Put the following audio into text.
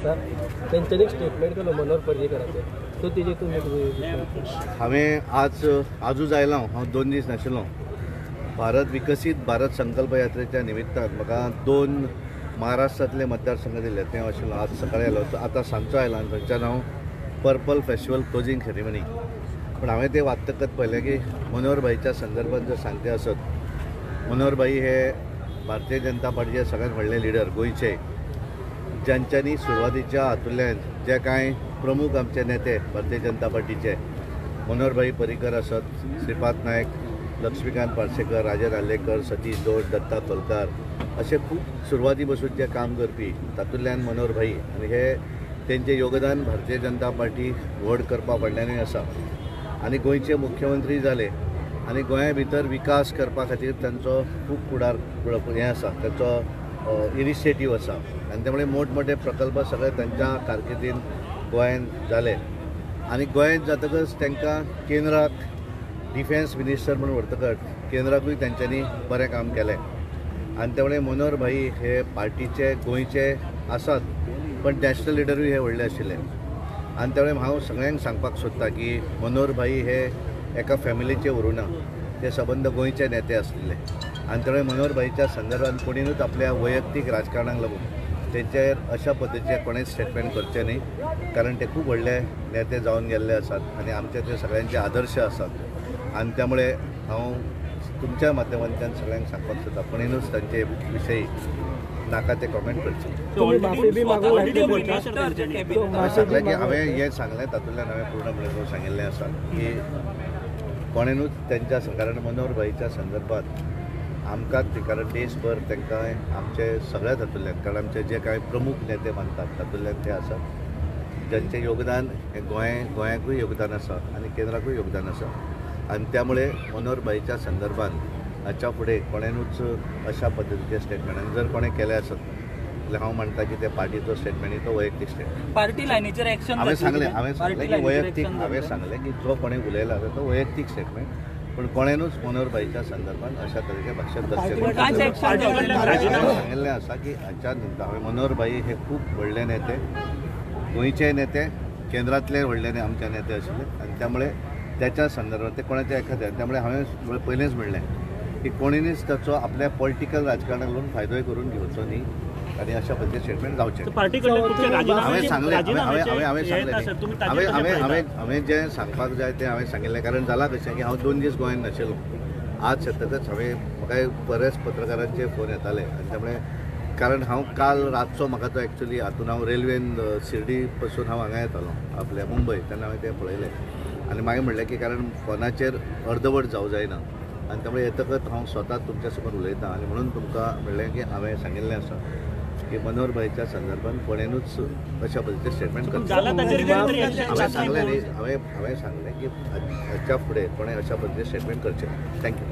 आसा तेंच्यांनी स्टेटमेंट केलो मनोहर पर्रीकराचेर सो तेजेर तुमी हांवें आजूच आयलां हांव 2 दीस नाशिल्लो भारत विकसीत भारत संकल्प यात्रेच्या निमित्तान म्हाका 2 महाराष्ट्रांतले मतदारसंघ दिले ते आशिल्लो आज सकाळीं आयलो आतां सांजचो आयला आनी थंयच्यान हांव पर्पल फेस्टिवल क्लोजिंग सेरेमनी पण हांवें ते वाचतकच पळयलें की मनोहर भाईच्या संदर्भात जर सांगते आसत मनोहर भाई हे भारतीय जनता पार्टीचे सगळ्यांत व्हडले लिडर गोंयचे ज्यांच्यांनी सुरवातीच्या हातूंतल्यान जे कांय प्रमुख आमचे नेते भारतीय जनता पार्टीचे मनोहर भाई पर्रीकर आसत श्रीपाद नायक लक्ष्मीकांत पार्सेकर राजन आलेकर सतीश दोड दत्ता कोलकार असे खूब सुरवाती पासून जे काम करपी तातूंतल्यान मनोहर भाई आनी हे तेंचें योगदान भारतीय जनता पार्टी व्हड करपा फाटल्यानूय आसा आनी गोंयचे मुख्यमंत्री जाले आनी गोंया भितर विकास करपा खातीर तांचो खूब फुडार हें आसा तांचो इनिशिएटीव आसा आनी त्यामुळे मोठमोठे प्रकल्प सगळे तांच्या कारकिर्दीन गोंयांत जाले आनी गोंयांत जातकच तांकां केंद्राक डिफेन्स मिनिस्टर म्हणून व्हरतकच केंद्राकूय तांच्यांनी बरें काम केलें आनी त्यामुळे मनोहर भाई हे पार्टीचे गोंयचे आसात पण नॅशनल लिडरूय हे व्हडले आशिल्ले आनी त्यामुळे हांव सगळ्यांक सांगपाक सोदतां की मनोहर भाई हे एका फॅमिलीचे उरुना ते सबंद गोंयचे नेते आसलेले आनी त्यामुळे मनोहर भाईच्या संदर्भात कोणीनूच आपल्या वैयक्तीक राजकारणाक लागून तेंचेर अशा पद्दतीचे कोणेंच स्टेटमेंट करचें न्ही कारण ते खूब व्हडले नेते जावन गेल्ले आसात आनी आमचे ते सगळ्यांचे आदर्श आसात आनी त्यामुळे हांव तुमच्या माध्यमांतल्यान सगळ्यांक सांगपाक सोदता कोणीनूच तांचे विशयी नाका ते कमेंट करचे सांगलें की हांवें हें सांगलें तातूंतल्यान हांवें पूर्णपणे सांगिल्लें आसा की कोणेनूच त्यांच्या कारण मनोहर भाईच्या संदर्भात आमकांच कारण देशभर तांकां आमचे सगळ्याच हातूंतल्यान कारण आमचे जे कांय प्रमुख नेते मानतात तातूंतल्यान ते आसात ज्यांचे योगदान हे गोंयाकूय योगदान आसा आनी केंद्राकूय योगदान आसा आनी त्यामुळे मनोहर भाईच्या संदर्भात हाच्या फुडें कोणेनूच अशा पद्दतीचे स्टेटमेंट आनी जर कोणें केले आसत जाल्यार हांव म्हणटा की ते पार्टीचो स्टेटमेंट तो वैयक्तीक स्टेटमेंट पार्टी लायनीचेर एक्शन हांवें सांगलें की वैयक्तीक हांवें सांगलें की जो कोणें उलयला तो वैयक्तीक स्टेटमेंट पण कोणेनूच मनोहर भाईच्या संदर्भात अशा तरेचे भाशण सांगिल्लें आसा की हाच्या नंतर हांवें मनोहर भाई हे खूब व्हडले नेते गोंयचे नेते केंद्रांतले व्हडले आमचे नेते आशिल्ले आनी त्यामुळे त्याच्या संदर्भात ते कोणाच्या एखाद्या त्यामुळे हांवें पयलेंच म्हणलें की कोणीच ताचो आपल्या पॉलिटिकल राजकारणाक लागून फायदोय करून घेवचो न्ही आनी अशा पद्दतीचे स्टेटमेंट जावचें हांवें सांगलें हांवें जें सांगपाक जाय तें हांवें सांगिल्लें कारण जालां कशें की हांव 2 दीस गोंयांत नाशिल्लो आज शेतकच हांवें म्हाका बरेच पत्रकारांचे फोन येताले आनी त्यामुळे कारण हांव काल रातचो म्हाका तो एक्चुली हातून हांव रेल्वेन शिर्डी पासून हांव हांगा येतालो आपल्या मुंबय तेन्ना हांवें तें पळयलें आनी मागीर म्हणलें की कारण फोनाचेर अर्दवट जावं जायना आनी त्यामुळे येतकच हांव स्वता तुमच्या समोर उलयतां आनी म्हणून तुमकां म्हणलें की हांवें सांगिल्लें आसा की मनोहर भाईच्या संदर्भात कोणेनूच अशा पद्दतीचे स्टेटमेंट करता हांवें सांगलें न्ही हांवें सांगलें की हाच्या फुडें कोणें अशा पद्दतीचे स्टेटमेंट करचें थँक्यू